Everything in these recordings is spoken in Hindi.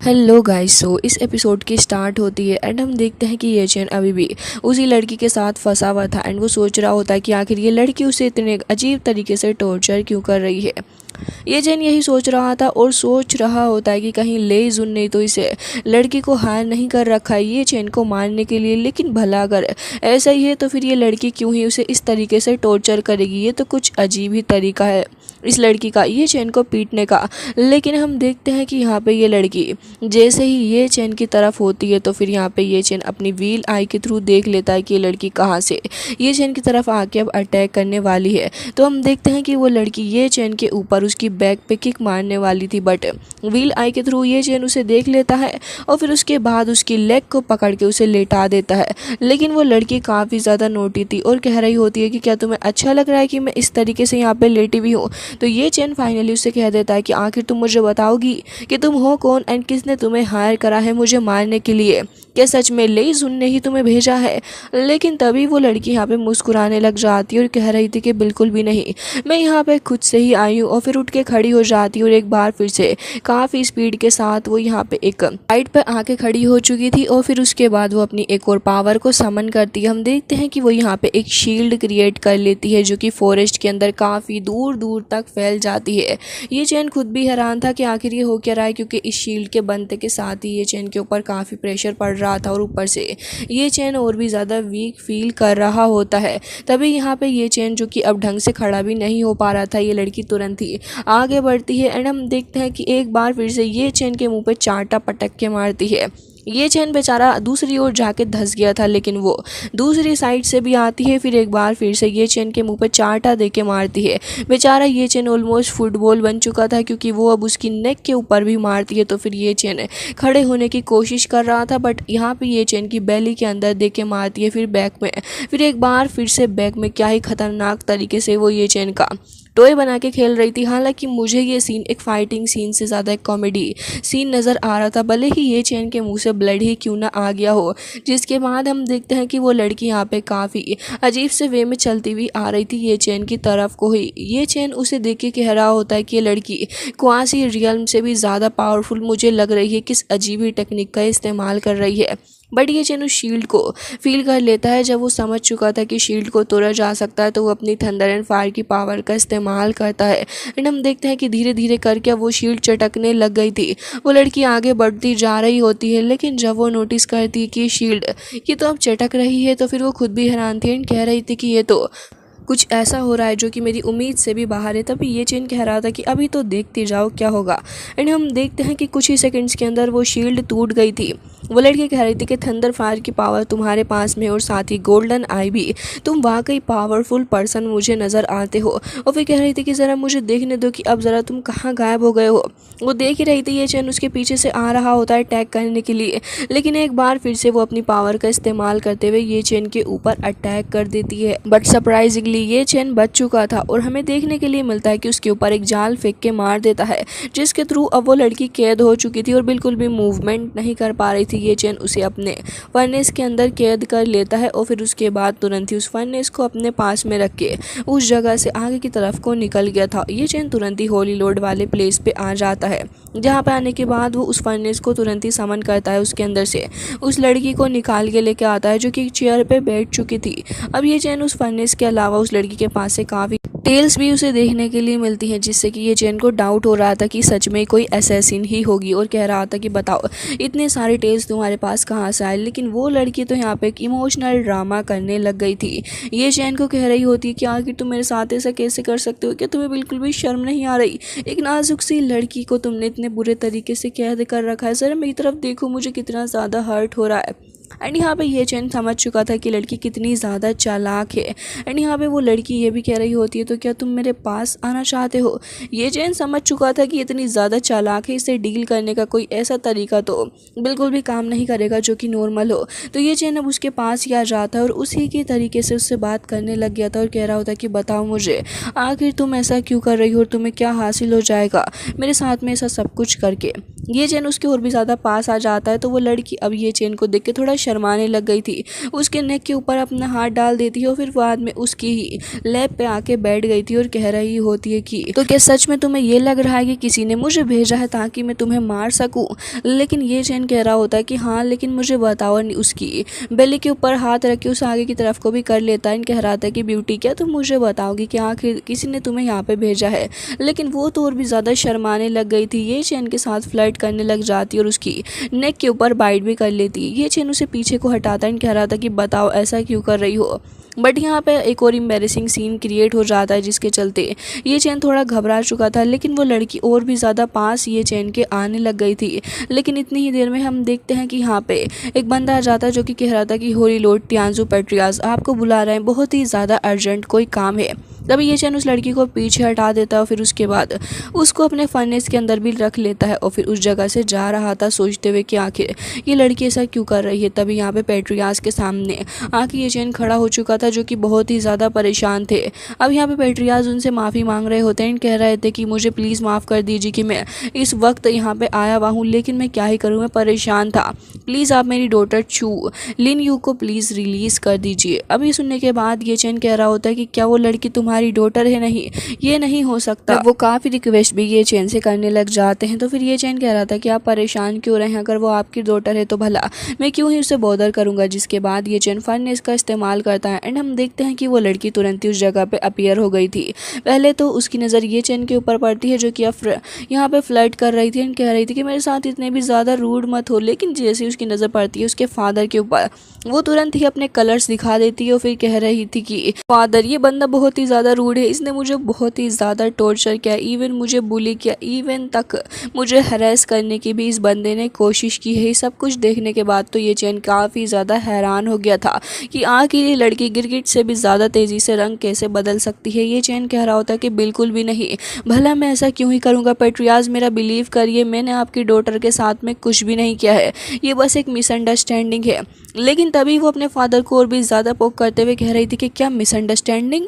Hello guys. इस एपिसोड की स्टार्ट होती है एंड हम देखते हैं कि ये चैन अभी भी उसी लड़की के साथ फंसा हुआ था एंड वो सोच रहा होता है कि आखिर ये लड़की उसे इतने अजीब तरीके से टॉर्चर क्यों कर रही है। ये चैन यही सोच रहा था और सोच रहा होता है कि कहीं ले जुन नहीं तो इसे लड़की को हार नहीं कर रखा है ये चैन को मारने के लिए। लेकिन भला अगर ऐसा ही है तो फिर ये लड़की क्यों ही उसे इस तरीके से टॉर्चर करेगी। ये तो कुछ अजीब ही तरीका है इस लड़की का ये चैन को पीटने का। लेकिन हम देखते हैं कि यहाँ पे ये लड़की जैसे ही ये चैन की तरफ होती है तो फिर यहाँ पे ये चैन अपनी व्हील आई के थ्रू देख लेता है कि ये लड़की कहाँ से ये चैन की तरफ आके अब अटैक करने वाली है। तो हम देखते हैं कि वो लड़की ये चैन के ऊपर उसकी बैक पे किक मारने वाली थी, बट व्हील आई के थ्रू ये चैन उसे देख लेता है और फिर उसके बाद उसकी लेग को पकड़ के उसे लेटा देता है। लेकिन वो लड़की काफ़ी ज़्यादा नोटी थी और कह रही होती है कि क्या तुम्हें अच्छा लग रहा है कि मैं इस तरीके से यहाँ पे लेटी हुई हूँ। तो ये चैन फाइनली उससे कह देता है कि आखिर तुम मुझे बताओगी कि तुम हो कौन एंड किसने तुम्हें हायर करा है मुझे मारने के लिए। क्या सच में ले जुन ने ही तुम्हें भेजा है। लेकिन तभी वो लड़की यहाँ पे मुस्कुराने लग जाती है और कह रही थी कि बिल्कुल भी नहीं, मैं यहाँ पे खुद से ही आई हूँ। और फिर उठ के खड़ी हो जाती है और एक बार फिर से काफ़ी स्पीड के साथ वो यहाँ पे एक हाइट पर आके खड़ी हो चुकी थी और फिर उसके बाद वो अपनी एक और पावर को समन करती है। हम देखते हैं कि वो यहाँ पे एक शील्ड क्रिएट कर लेती है जो कि फॉरेस्ट के अंदर काफ़ी दूर दूर तक फैल जाती है। ये चैन खुद भी हैरान था कि आखिर ये हो क्या रहा है, क्योंकि इस शील्ड के बनते के साथ ही ये चैन के ऊपर काफ़ी प्रेशर पड़ रहा था और ऊपर से ये चैन और भी ज़्यादा वीक फील कर रहा होता है। तभी यहाँ पे ये चैन जो कि अब ढंग से खड़ा भी नहीं हो पा रहा था, ये लड़की तुरंत ही आगे बढ़ती है एंड हम देखते हैं कि एक बार फिर से ये चैन के मुंह पे चांटा पटक के मारती है। ये चैन बेचारा दूसरी ओर जाके धंस गया था, लेकिन वो दूसरी साइड से भी आती है। फिर एक बार फिर से ये चैन के मुंह पे चांटा दे के मारती है। बेचारा ये चैन ऑलमोस्ट फुटबॉल बन चुका था क्योंकि वो अब उसकी नेक के ऊपर भी मारती है। तो फिर ये चैन खड़े होने की कोशिश कर रहा था, बट यहाँ पे ये चैन की बैली के अंदर दे के मारती है, फिर बैक में। फिर एक बार फिर से बैक में क्या ही खतरनाक तरीके से वो ये चैन का टॉय बना के खेल रही थी। हालांकि मुझे ये सीन एक फाइटिंग सीन से ज़्यादा एक कॉमेडी सीन नज़र आ रहा था, भले ही ये चैन के मुंह से ब्लड ही क्यों ना आ गया हो। जिसके बाद हम देखते हैं कि वो लड़की यहाँ पे काफ़ी अजीब से वे में चलती हुई आ रही थी ये चैन की तरफ को ही। ये चैन उसे देख के कह रहा होता है कि ये लड़की क्वासी रियल्म से भी ज़्यादा पावरफुल मुझे लग रही है, किस अजीब ही टेक्निक का इस्तेमाल कर रही है। बट ये चैन उस शील्ड को फील कर लेता है। जब वो समझ चुका था कि शील्ड को तोड़ा जा सकता है तो वो अपनी थंडर एंड फायर की पावर का इस्तेमाल करता है एंड हम देखते हैं कि धीरे धीरे करके वो शील्ड चटकने लग गई थी। वो लड़की आगे बढ़ती जा रही होती है, लेकिन जब वो नोटिस करती है कि शील्ड ये तो अब चटक रही है तो फिर वो खुद भी हैरान थी एंड कह रही थी कि ये तो कुछ ऐसा हो रहा है जो कि मेरी उम्मीद से भी बाहर है। तभी ये चैन कह रहा था कि अभी तो देखते जाओ क्या होगा। एंड हम देखते हैं कि कुछ ही सेकंड्स के अंदर वो शील्ड टूट गई थी। वो लड़की कह रही थी कि थंडर फायर की पावर तुम्हारे पास में और साथ ही गोल्डन आई भी, तुम वाकई पावरफुल पर्सन मुझे नज़र आते हो। और फिर कह रही थी कि ज़रा मुझे देखने दो कि अब ज़रा तुम कहाँ गायब हो गए हो। वो देख ही रही थी ये चैन उसके पीछे से आ रहा होता है अटैक करने के लिए, लेकिन एक बार फिर से वो अपनी पावर का इस्तेमाल करते हुए ये चैन के ऊपर अटैक कर देती है। बट सरप्राइजिंगली ये चैन बच चुका था और हमें देखने के लिए मिलता है कि उसके ऊपर एक जाल फेंक के मार देता है, जिसके थ्रू अब वो लड़की कैद हो चुकी थी और बिल्कुल भी मूवमेंट नहीं कर पा रही थी। ये चैन उसे अपने फर्नेस के अंदर कैद कर लेता है और फिर उसके बाद तुरंत ही उस फर्नेस को अपने पास में रख के उस जगह से आगे की तरफ को निकल गया था। ये चैन तुरंत ही होली लोड वाले प्लेस पे आ जाता है, जहाँ पे आने के बाद वो उस फर्नेस को तुरंत ही समन करता है। उसके अंदर से उस लड़की को निकाल के लेके आता है जो कि एक चेयर पे बैठ चुकी थी। अब ये चैन उस फर्नेस के अलावा उस लड़की के पास से काफ़ी टेल्स भी उसे देखने के लिए मिलती हैं, जिससे कि ये चैन को डाउट हो रहा था कि सच में कोई असैसिन ही होगी और कह रहा था कि बताओ इतने सारे टेल्स तुम्हारे पास कहाँ से आए। लेकिन वो लड़की तो यहाँ पे एक इमोशनल ड्रामा करने लग गई थी। ये चैन को कह रही होती है कि आखिर तुम मेरे साथ ऐसा कैसे कर सकते हो, क्या तुम्हें बिल्कुल भी शर्म नहीं आ रही। एक नाजुक सी लड़की को तुमने इतने बुरे तरीके से कैद कर रखा है, ज़रा मेरी तरफ देखो मुझे कितना ज़्यादा हर्ट हो रहा है। एंड यहाँ पे ये चैन समझ चुका था कि लड़की कितनी ज़्यादा चालाक है। एंड यहाँ पे वो लड़की ये भी कह रही होती है तो क्या तुम मेरे पास आना चाहते हो। ये चैन समझ चुका था कि इतनी ज़्यादा चालाक है, इसे डील करने का कोई ऐसा तरीका तो बिल्कुल भी काम नहीं करेगा जो कि नॉर्मल हो। तो ये चैन अब उसके पास ही आ जाता है और उसी के तरीके से उससे बात करने लग गया था और कह रहा होता कि बताओ मुझे आखिर तुम ऐसा क्यों कर रही हो और तुम्हें क्या हासिल हो जाएगा मेरे साथ में ऐसा सब कुछ करके। ये चैन उसके और भी ज़्यादा पास आ जाता है तो वो लड़की अब ये चैन को देख के थोड़ा शर्माने लग गई थी। उसके नेक के ऊपर अपना हाथ डाल देती है और फिर बाद में उसकी ही लैब पे आके बैठ गई थी और कह रही होती है कि तो क्या सच में तुम्हें ये लग रहा है कि किसी ने मुझे भेजा है ताकि मैं तुम्हें मार सकूं? लेकिन ये चैन कह रहा होता है कि हाँ, लेकिन मुझे बताओ। उसकी बेली के ऊपर हाथ रख के उस आगे की तरफ को भी कर लेता है। कह रहा था कि ब्यूटी, क्या तुम मुझे बताओगी कि आखिर किसी ने तुम्हें यहाँ पे भेजा है? लेकिन वो तो और भी ज़्यादा शर्माने लग गई थी। ये चैन के साथ फ्लर्ट करने लग जाती और उसकी नेक के ऊपर बाइट भी कर लेती। ये चैन उसे पीछे को हटाता है। कह रहा था कि बताओ ऐसा क्यों कर रही हो? बट यहाँ पे एक और एम्बेरसिंग सीन क्रिएट हो जाता है जिसके चलते ये चैन थोड़ा घबरा चुका था, लेकिन वो लड़की और भी ज़्यादा पास ये चैन के आने लग गई थी। लेकिन इतनी ही देर में हम देखते हैं कि यहाँ पे एक बंदा आ जाता है जो कि कह रहा था कि होली लॉर्ड टियांजू पेट्रियाज आपको बुला रहे हैं, बहुत ही ज़्यादा अर्जेंट कोई काम है। तभी ये चैन उस लड़की को पीछे हटा देता है और फिर उसके बाद उसको अपने फर्नेस के अंदर भी रख लेता है और फिर उस जगह से जा रहा था सोचते हुए कि आखिर ये लड़की ऐसा क्यों कर रही है। तभी यहाँ पे पेट्रियाज के सामने आके ये चैन खड़ा हो चुका था जो कि बहुत ही ज़्यादा परेशान थे। अब यहाँ पे पेट्रियाज उनसे माफ़ी मांग रहे होते हैं, कह रहे थे कि मुझे प्लीज़ माफ़ कर दीजिए कि मैं इस वक्त यहाँ पे आया हुआ हूँ, लेकिन मैं क्या ही करूँ, मैं परेशान था। प्लीज़ आप मेरी डॉटर चू लिन यू को प्लीज़ रिलीज़ कर दीजिए। अभी सुनने के बाद ये चैन कह रहा होता है कि क्या वो लड़की तुम्हारी डॉटर है? नहीं, ये नहीं हो सकता। वो काफ़ी रिक्वेस्ट भी ये चैन से करने लग जाते हैं। तो फिर ये चैन कह रहा था कि आप परेशान क्यों रहे हैं, अगर वो आपकी डॉटर है तो भला मैं क्यों ही उसे बॉदर करूँगा। जिसके बाद ये चैन फर्नेस का इस्तेमाल करता है एंड हम देखते हैं कि वो लड़की तुरंत ही उस जगह पे अपीयर हो गई थी। पहले तो उसकी नज़र ये चैन के ऊपर पड़ती है जो कि यहाँ पे फ्लर्ट कर रही थी एंड कह रही थी कि मेरे साथ इतने भी ज़्यादा रूड मत हो। लेकिन जैसे उसकी नज़र पड़ती है उसके फादर के ऊपर, वो तुरंत ही अपने कलर्स दिखा देती है और फिर कह रही थी कि फादर, ये बंदा बहुत ही ज़्यादा रूड है, इसने मुझे बहुत ही ज़्यादा टॉर्चर किया, इवन मुझे बुली किया, इवन तक मुझे हरेस करने की भी इस बंदे ने कोशिश की है। सब कुछ देखने के बाद तो ये चैन काफ़ी ज़्यादा हैरान हो गया था कि आखिर ये लड़की गिरगिट से भी ज़्यादा तेज़ी से रंग कैसे बदल सकती है। ये चैन कह रहा होता है कि बिल्कुल भी नहीं, भला मैं ऐसा क्यों ही करूँगा। पेट्रियाज, मेरा बिलीव करिए, मैंने आपकी डॉटर के साथ में कुछ भी नहीं किया है, ये बस एक मिसअंडरस्टैंडिंग है। लेकिन तभी वो अपने फादर को और भी ज़्यादा पोक करते हुए कह रही थी कि क्या मिसअंडरस्टैंडिंग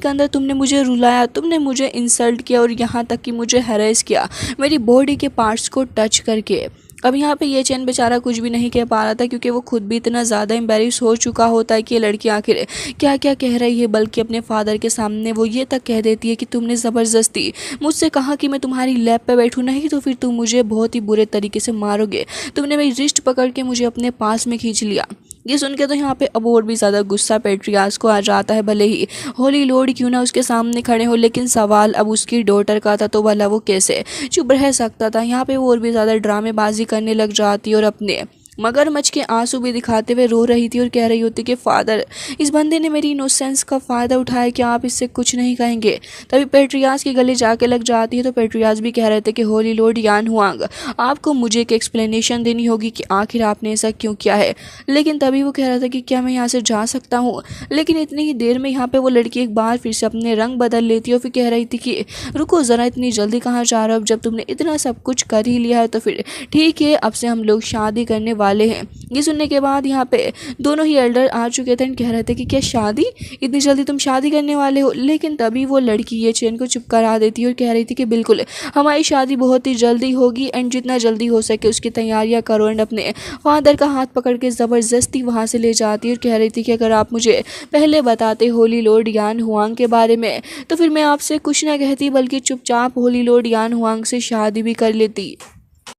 के अंदर तुमने मुझे रुलाया, तुमने मुझे इंसल्ट किया और यहाँ तक कि मुझे हैरेस किया मेरी बॉडी के पार्ट्स को टच करके। अब यहाँ पे ये चैन बेचारा कुछ भी नहीं कह पा रहा था क्योंकि वो खुद भी इतना ज़्यादा एम्बेरस हो चुका होता है कि ये लड़की आखिर क्या क्या कह रही है। बल्कि अपने फादर के सामने वो ये तक कह देती है कि तुमने ज़बरदस्ती मुझसे कहा कि मैं तुम्हारी लैब पे बैठूँ, नहीं तो फिर तुम मुझे बहुत ही बुरे तरीके से मारोगे, तुमने मेरी रिस्ट पकड़ के मुझे अपने पास में खींच लिया। ये सुन के तो यहाँ पे अब और भी ज़्यादा गुस्सा पेट्रियाज को आ जाता है। भले ही होली लॉर्ड क्यों ना उसके सामने खड़े हो, लेकिन सवाल अब उसकी डॉटर का था तो भला वो कैसे चुप रह सकता था। यहाँ पे वो और भी ज़्यादा ड्रामेबाजी करने लग जाती और अपने मगरमच्छ के आंसू भी दिखाते हुए रो रही थी और कह रही होती कि फादर, इस बंदे ने मेरी इनोसेंस का फ़ायदा उठाया, क्या आप इससे कुछ नहीं कहेंगे। तभी पेट्रियाज के गले जाके लग जाती है तो पेट्रियाज भी कह रहे थे कि होली लॉर्ड यान हुआंग, आपको मुझे एक एक्सप्लेनेशन देनी होगी कि आखिर आपने ऐसा क्यों किया है। लेकिन तभी वो कह रहा था कि क्या मैं यहाँ से जा सकता हूँ। लेकिन इतनी ही देर में यहाँ पर वो लड़की एक बार फिर से अपने रंग बदल लेती है और फिर कह रही थी कि रुको ज़रा, इतनी जल्दी कहाँ जा रहे हो, जब तुमने इतना सब कुछ कर ही लिया है तो फिर ठीक है, अब से हम लोग शादी करने वाले हैं। ये सुनने के बाद यहाँ पे दोनों ही एल्डर आ चुके थे, कह रहे थे कि क्या शादी, इतनी जल्दी तुम शादी करने वाले हो। लेकिन तभी वो लड़की ये चैन को चुप करा देती है और कह रही थी कि बिल्कुल हमारी शादी बहुत ही जल्दी होगी एंड जितना जल्दी हो सके उसकी तैयारियां करो। एंड अपने फादर का हाथ पकड़ के ज़बरदस्ती वहाँ से ले जाती है और कह रही थी कि अगर आप मुझे पहले बताते होली लॉर्ड यान हुआंग के बारे में तो फिर मैं आपसे कुछ ना कहती, बल्कि चुपचाप होली लॉर्ड यान हुआंग से शादी भी कर लेती।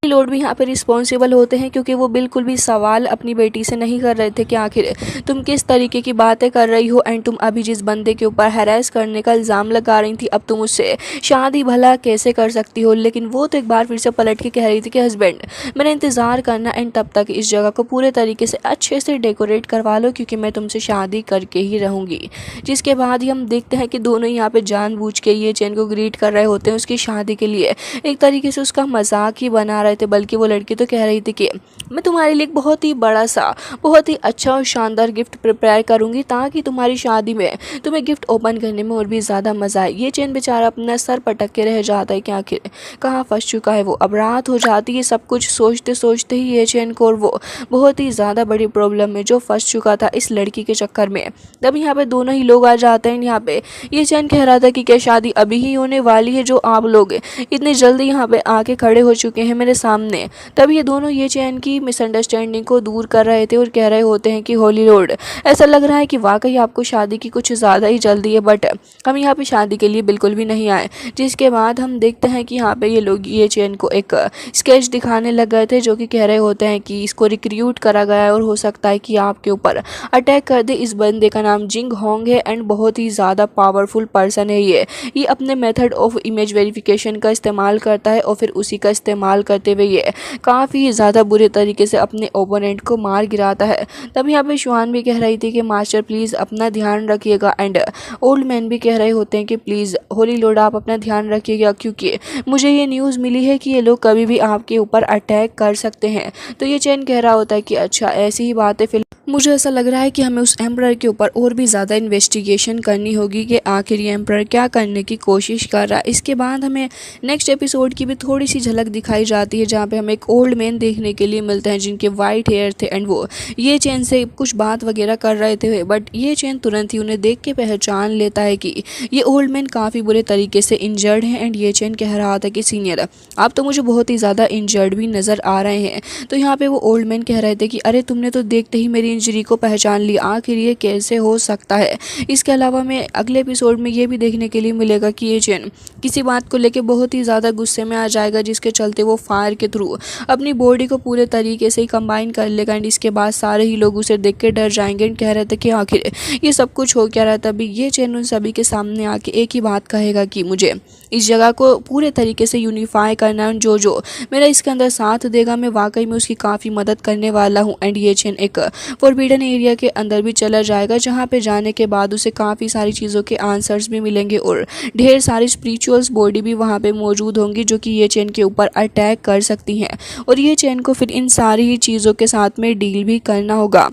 लॉर्ड भी यहाँ पे रिस्पॉन्सिबल होते हैं क्योंकि वो बिल्कुल भी सवाल अपनी बेटी से नहीं कर रहे थे कि आखिर तुम किस तरीके की बातें कर रही हो एंड तुम अभी जिस बंदे के ऊपर हैरेस करने का इल्ज़ाम लगा रही थी, अब तुम उससे शादी भला कैसे कर सकती हो। लेकिन वो तो एक बार फिर से पलट के कह रही थी कि हस्बैंड, मैंने इंतज़ार करना एंड तब तक इस जगह को पूरे तरीके से अच्छे से डेकोरेट करवा लो क्योंकि मैं तुमसे शादी करके ही रहूँगी। जिसके बाद ही हम देखते हैं कि दोनों यहाँ पर जानबूझ के ये चैन को ग्रीट कर रहे होते हैं उसकी शादी के लिए, एक तरीके से उसका मजाक ही बना रहे थे। बल्कि वो लड़की तो कह रही थी कि मैं तुम्हारे लिए एक बहुत ही बड़ा सा, बहुत ही अच्छा और शानदार गिफ्ट प्रिपेयर करूंगी ताकि तुम्हारी शादी में तुम्हें गिफ्ट ओपन करने में और भी ज़्यादा मज़ा आए। ये चैन बेचारा अपना सर पटक के रह जाता है कि आखिर कहाँ फंस चुका है वो। अब रात हो जाती है, सब कुछ सोचते सोचते ही ये चैन को और वो बहुत ही ज़्यादा बड़ी प्रॉब्लम में जो फंस चुका था इस लड़की के चक्कर में। तब यहाँ पे दोनों ही लोग आ जाते हैं। यहाँ पे ये चैन कह रहा था कि क्या शादी अभी ही होने वाली है जो आप लोग इतनी जल्दी यहाँ पे आके खड़े हो चुके हैं। मैंने मेरे सामने। तब ये दोनों ये चैन की मिसअंडरस्टैंडिंग को दूर कर रहे थे और कह रहे होते हैं कि होली लॉर्ड, ऐसा लग रहा है कि वाकई आपको शादी की कुछ ज़्यादा ही जल्दी है, बट हम यहाँ पे शादी के लिए बिल्कुल भी नहीं आए। जिसके बाद हम देखते हैं कि यहाँ पे ये लोग ये चैन को एक स्केच दिखाने लग गए थे, जो कि कह रहे होते हैं कि इसको रिक्रूट करा गया है और हो सकता है कि आपके ऊपर अटैक कर दे। इस बंदे का नाम जिंग होंग है एंड बहुत ही ज़्यादा पावरफुल पर्सन है ये अपने मेथड ऑफ इमेज वेरिफिकेशन का इस्तेमाल करता है और फिर उसी का इस्तेमाल करते हुए ये काफ़ी ज़्यादा बुरे तरीके से अपने ओपोनेंट को मार गिराता है। तब यहाँ पे शुआन भी कह रही थी कि मास्टर प्लीज़ अपना ध्यान रखिएगा एंड ओल्ड मैन भी कह रहे होते हैं कि प्लीज़ होली लॉर्ड आप अपना ध्यान रखिएगा, क्योंकि मुझे ये न्यूज़ मिली है कि ये लोग कभी भी आपके ऊपर अटैक कर सकते हैं। तो ये चैन कह रहा होता है कि अच्छा ऐसी ही बात है, मुझे ऐसा लग रहा है कि हमें उस एम्परर के ऊपर और भी ज़्यादा इन्वेस्टिगेशन करनी होगी कि आखिर ये एम्परर क्या करने की कोशिश कर रहा है। इसके बाद हमें नेक्स्ट एपिसोड की भी थोड़ी सी झलक दिखाई जाती है, जहाँ पे हमें एक ओल्ड मैन देखने के लिए मिलते हैं जिनके वाइट हेयर थे एंड वो ये चैन से कुछ बात वगैरह कर रहे थे, बट ये चैन तुरंत ही उन्हें देख के पहचान लेता है कि ये ओल्ड मैन काफ़ी बुरे तरीके से इंजर्ड हैं। एंड ये चैन कह रहा था कि सीनियर आप तो मुझे बहुत ही ज़्यादा इंजर्ड भी नज़र आ रहे हैं। तो यहाँ पे वो ओल्ड मैन कह रहे थे कि अरे तुमने तो देखते ही मेरी इंजरी को पहचान लिया, आखिर ये कैसे हो सकता है। इसके अलावा हमें अगले एपिसोड में ये भी देखने के लिए मिलेगा कि ये चैन किसी बात को लेके बहुत ही ज़्यादा गुस्से में आ जाएगा, जिसके चलते वो फायर के थ्रू अपनी बॉडी को पूरे तरीके से ही कंबाइन कर लेगा एंड इसके बाद सारे ही लोग उसे देख के डर जाएंगे एंड कह रहे थे कि आखिर ये सब कुछ हो क्या रहा है। तभी ये चैन उन सभी के सामने आके एक ही बात कहेगा कि मुझे इस जगह को पूरे तरीके से यूनिफाई करना है, जो मेरा इसके अंदर साथ देगा मैं वाकई में उसकी काफ़ी मदद करने वाला हूँ। एंड ये चैन एक फॉरबिडन एरिया के अंदर भी चला जाएगा, जहाँ पे जाने के बाद उसे काफ़ी सारी चीज़ों के आंसर्स भी मिलेंगे और ढेर सारी स्पिरिचुअल्स बॉडी भी वहाँ पे मौजूद होंगी, जो कि ये चैन के ऊपर अटैक कर सकती हैं और ये चैन को फिर इन सारी ही चीज़ों के साथ में डील भी करना होगा।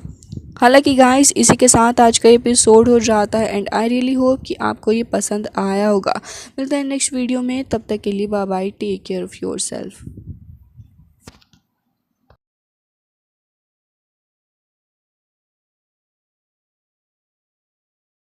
हालांकि गाइस इसी के साथ आज का एपिसोड हो जाता है एंड आई रियली होप कि आपको ये पसंद आया होगा। मिलते हैं नेक्स्ट वीडियो में, तब तक के लिए bye bye, take care of yourself.